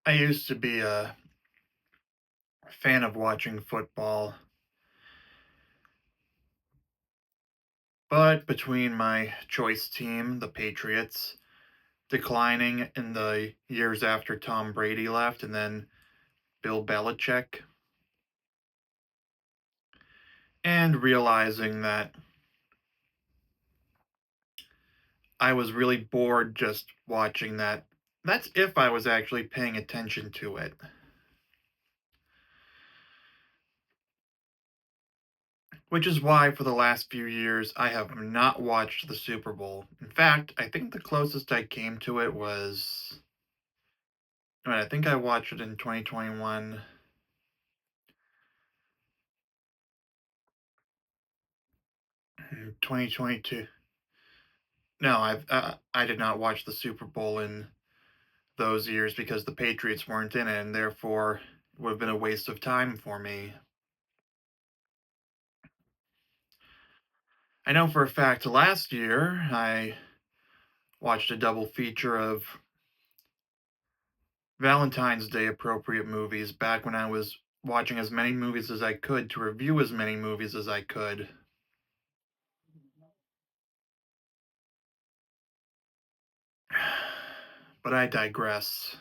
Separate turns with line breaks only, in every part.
I used to be a fan of watching football, but between my choice team, the Patriots, declining in the years after Tom Brady left, and then Bill Belichick, and realizing that I was really bored just watching that. That's if I was actually paying attention to it. Which is why, for the last few years, I have not watched the Super Bowl. In fact, I think the closest I came to it was I think I watched it in 2021, 2022. No, I did not watch the Super Bowl in those years because the Patriots weren't in it, and therefore it would have been a waste of time for me. I know for a fact last year I watched a double feature of Valentine's Day appropriate movies back when I was watching as many movies as I could to review as many movies as I could. But I digress.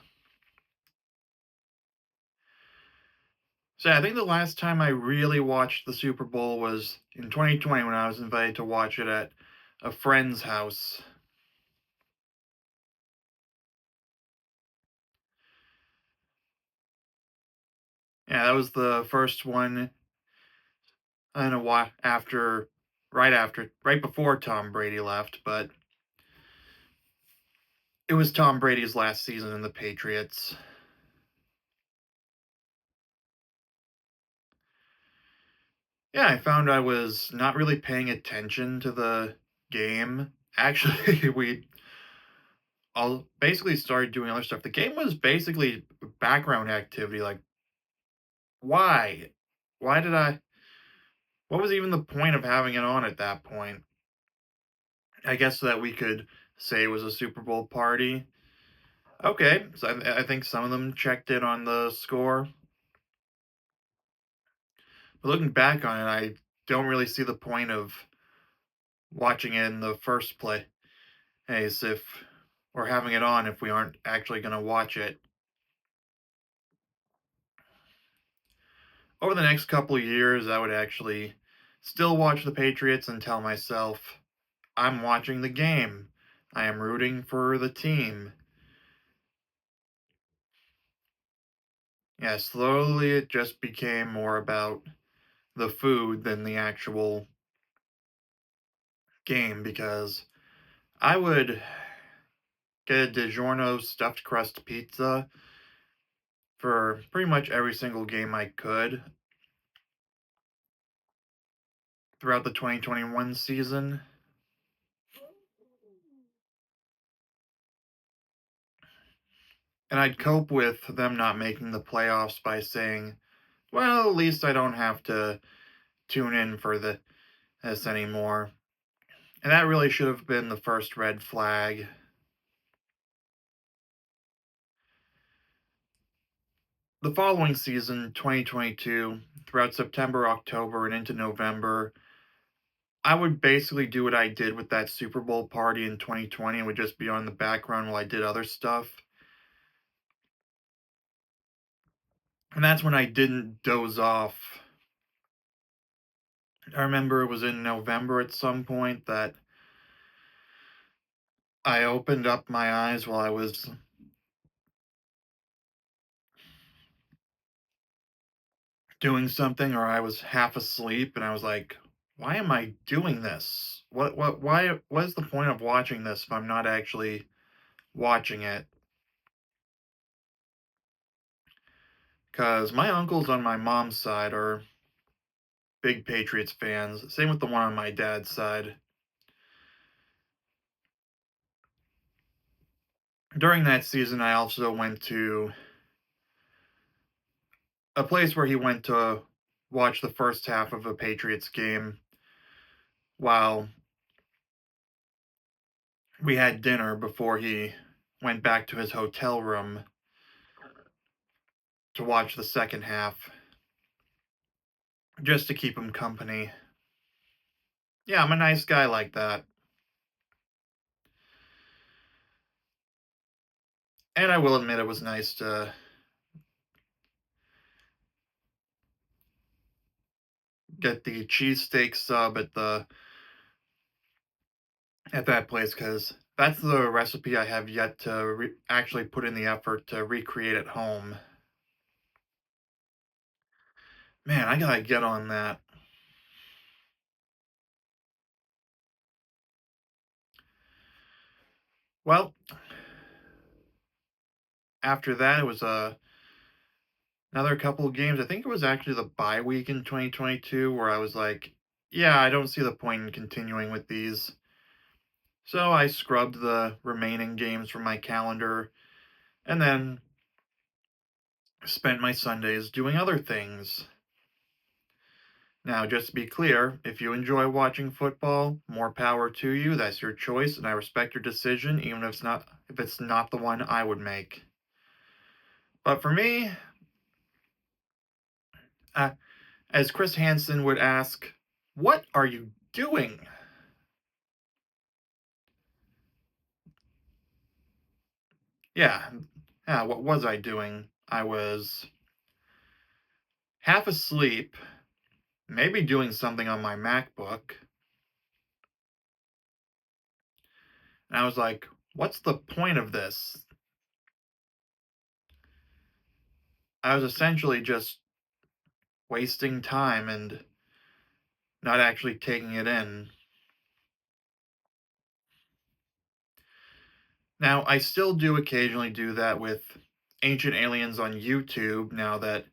So I think the last time I really watched the Super Bowl was in 2020 when I was invited to watch it at a friend's house. Yeah, that was the first one I don't know why right before Tom Brady left, but it was Tom Brady's last season in the Patriots. Yeah, I found I was not really paying attention to the game. Actually, we all basically started doing other stuff. The game was basically background activity. Like, why? Why did I? What was even the point of having it on at that point? I guess so that we could say it was a Super Bowl party. Okay, so I think some of them checked in on the score. But looking back on it, I don't really see the point of watching it in the first place if or having it on if we aren't actually going to watch it. Over the next couple of years, I would actually still watch the Patriots and tell myself, I'm watching the game. I am rooting for the team. Yeah, slowly it just became more about the food than the actual game because I would get a DiGiorno stuffed crust pizza for pretty much every single game I could throughout the 2021 season. And I'd cope with them not making the playoffs by saying, well, at least I don't have to tune in for this anymore. And that really should have been the first red flag. The following season, 2022, throughout September, October, and into November, I would basically do what I did with that Super Bowl party in 2020 and would just be on the background while I did other stuff. And that's when I didn't doze off. I remember it was in November at some point that I opened up my eyes while I was doing something or I was half asleep and I was like, why am I doing this? What is the point of watching this if I'm not actually watching it? Because my uncles on my mom's side are big Patriots fans. Same with the one on my dad's side. During that season, I also went to a place where he went to watch the first half of a Patriots game while we had dinner before he went back to his hotel room. to watch the second half just to keep him company. Yeah, I'm a nice guy like that. And I will admit it was nice to get the cheesesteak sub at that place because that's the recipe I have yet to actually put in the effort to recreate at home. Man, I gotta get on that. Well, after that, it was another couple of games. I think it was actually the bye week in 2022 where I was like, yeah, I don't see the point in continuing with these. So I scrubbed the remaining games from my calendar and then spent my Sundays doing other things. Now, just to be clear, if you enjoy watching football, more power to you. That's your choice, and I respect your decision, even if it's not the one I would make. But for me, uh, as Chris Hansen would ask, what are you doing? Yeah, yeah, what was I doing? I was half asleep, maybe doing something on my MacBook, and I was like, what's the point of this? I was essentially just wasting time and not actually taking it in. Now, I still do occasionally do that with Ancient Aliens on YouTube now that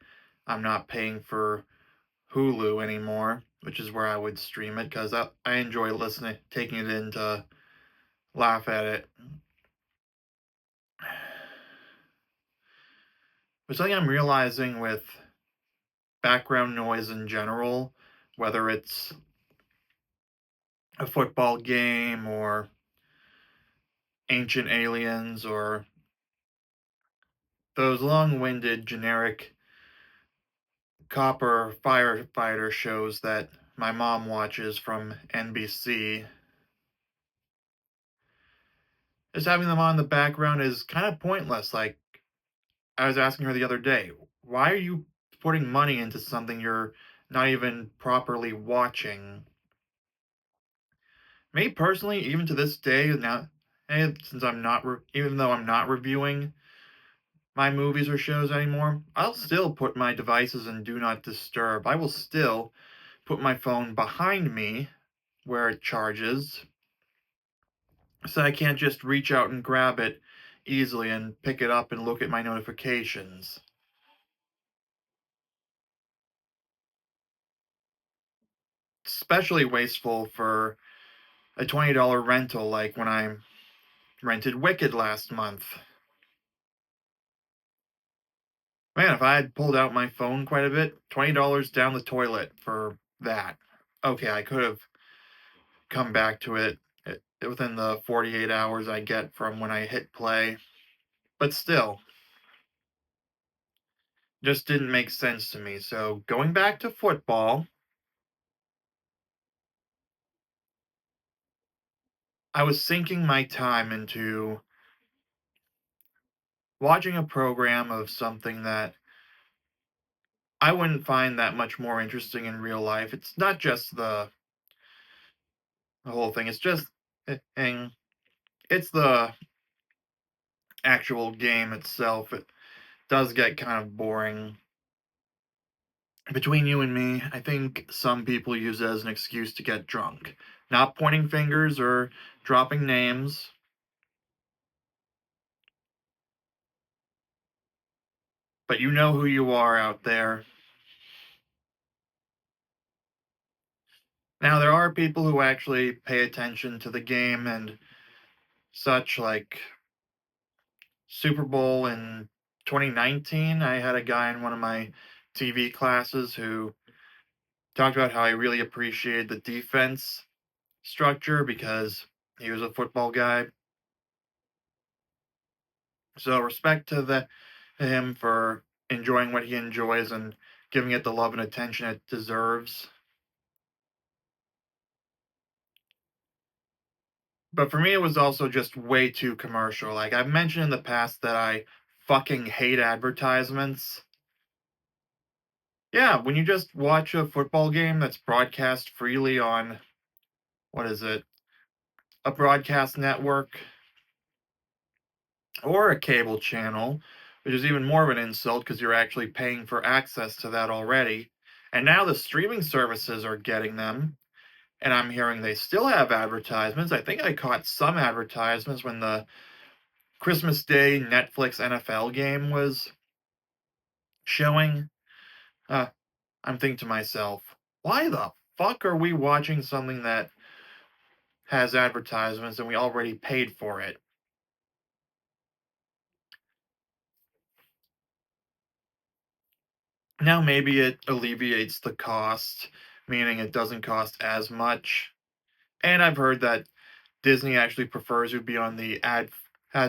I'm not paying for Hulu anymore, which is where I would stream it because I enjoy listening, taking it in to laugh at it. But something I'm realizing with background noise in general, whether it's a football game or Ancient Aliens or those long winded generic copper firefighter shows that my mom watches from NBC, just having them on in the background is kind of pointless. Like, I was asking her the other day, why are you putting money into something you're not even properly watching? Me personally, even to this day, now, since I'm not, even though I'm not reviewing my movies or shows anymore, I'll still put my devices in Do Not Disturb. I will still put my phone behind me where it charges so I can't just reach out and grab it easily and pick it up and look at my notifications. Especially wasteful for a $20 rental like when I rented Wicked last month. Man, if I had pulled out my phone quite a bit, $20 down the toilet for that. Okay, I could have come back to it within the 48 hours I get from when I hit play. But still, just didn't make sense to me. So going back to football, I was sinking my time into watching a program of something that I wouldn't find that much more interesting in real life. It's not just the whole thing. It's just and it's the actual game itself. It does get kind of boring. Between you and me, I think some people use it as an excuse to get drunk. Not pointing fingers or dropping names, but you know who you are out there. Now, there are people who actually pay attention to the game and such, like Super Bowl in 2019. I had a guy in one of my TV classes who talked about how he really appreciated the defense structure because he was a football guy. So respect to the him for enjoying what he enjoys and giving it the love and attention it deserves. But for me, it was also just way too commercial. Like I've mentioned in the past that I fucking hate advertisements. Yeah, when you just watch a football game that's broadcast freely on, what is it, a broadcast network or a cable channel, which is even more of an insult because you're actually paying for access to that already. And now the streaming services are getting them, and I'm hearing they still have advertisements. I think I caught some advertisements when the Christmas Day Netflix NFL game was showing. Uh, I'm thinking to myself, why the fuck are we watching something that has advertisements and we already paid for it? Now maybe it alleviates the cost, meaning it doesn't cost as much. And I've heard that Disney actually prefers you be on the ad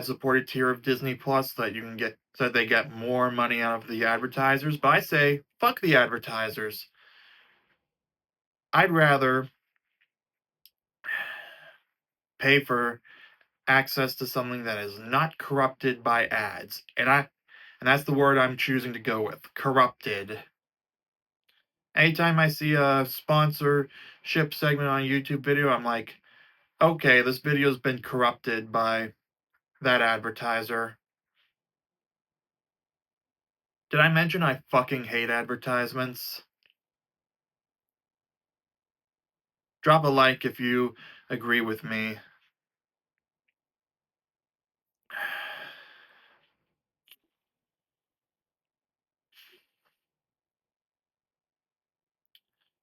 supported tier of Disney Plus so that you can get so that they get more money out of the advertisers. But I say fuck the advertisers. I'd rather pay for access to something that is not corrupted by ads. And that's the word I'm choosing to go with. Corrupted. Anytime I see a sponsorship segment on a YouTube video, I'm like, okay, this video's been corrupted by that advertiser. Did I mention I fucking hate advertisements? Drop a like if you agree with me.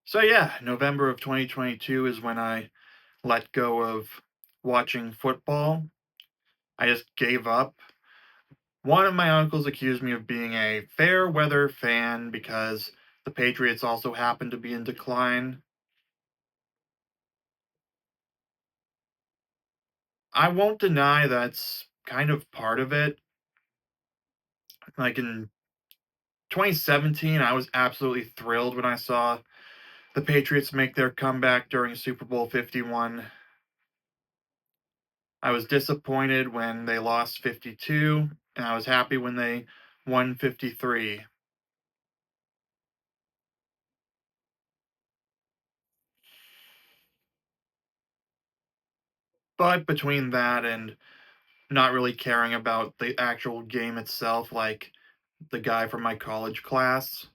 So yeah, November of 2022 is when I let go of watching football. I just gave up. One of my uncles accused me of being a fair weather fan because the Patriots also happened to be in decline. I won't deny that's kind of part of it. Like in 2017, I was absolutely thrilled when I saw the Patriots make their comeback during Super Bowl 51. I was disappointed when they lost 52, and I was happy when they won 53. But between that and not really caring about the actual game itself, like the guy from my college class,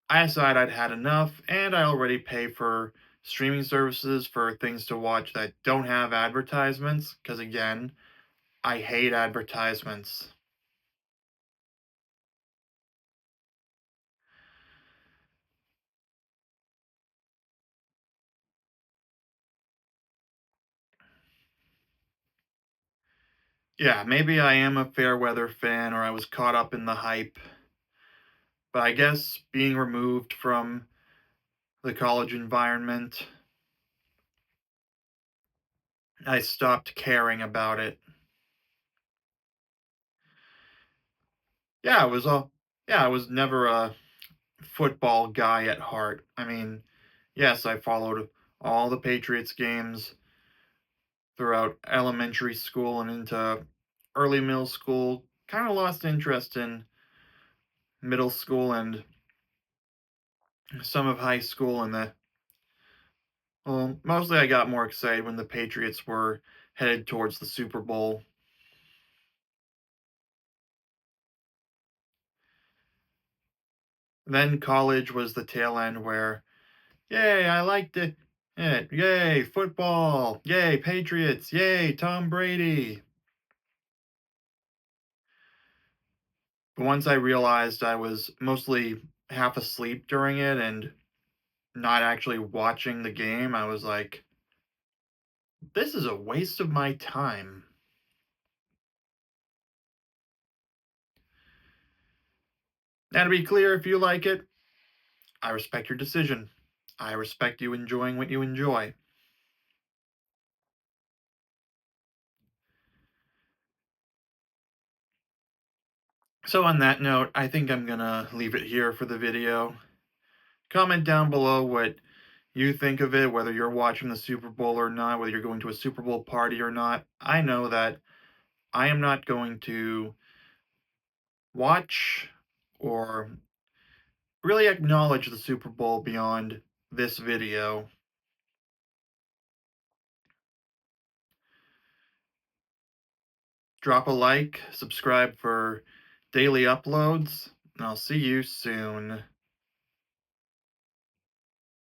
I decided I'd had enough, and I already pay for streaming services for things to watch that don't have advertisements, because again, I hate advertisements. Yeah, maybe I am a fair weather fan or I was caught up in the hype, but I guess being removed from the college environment, I stopped caring about it. Yeah, I was never a football guy at heart. I mean, yes, I followed all the Patriots games throughout elementary school and into early middle school. Kind of lost interest in middle school and some of high school, and the well, mostly I got more excited when the Patriots were headed towards the Super Bowl. Then college was the tail end where, yay, I liked it. Yay, football. Yay, Patriots. Yay, Tom Brady. But once I realized I was mostly half asleep during it and not actually watching the game, I was like, this is a waste of my time. Now, to be clear, if you like it, I respect your decision. I respect you enjoying what you enjoy. So on that note, I think I'm gonna leave it here for the video. Comment down below what you think of it, whether you're watching the Super Bowl or not, whether you're going to a Super Bowl party or not. I know that I am not going to watch or really acknowledge the Super Bowl beyond this video. Drop a like, subscribe for daily uploads, and I'll see you soon.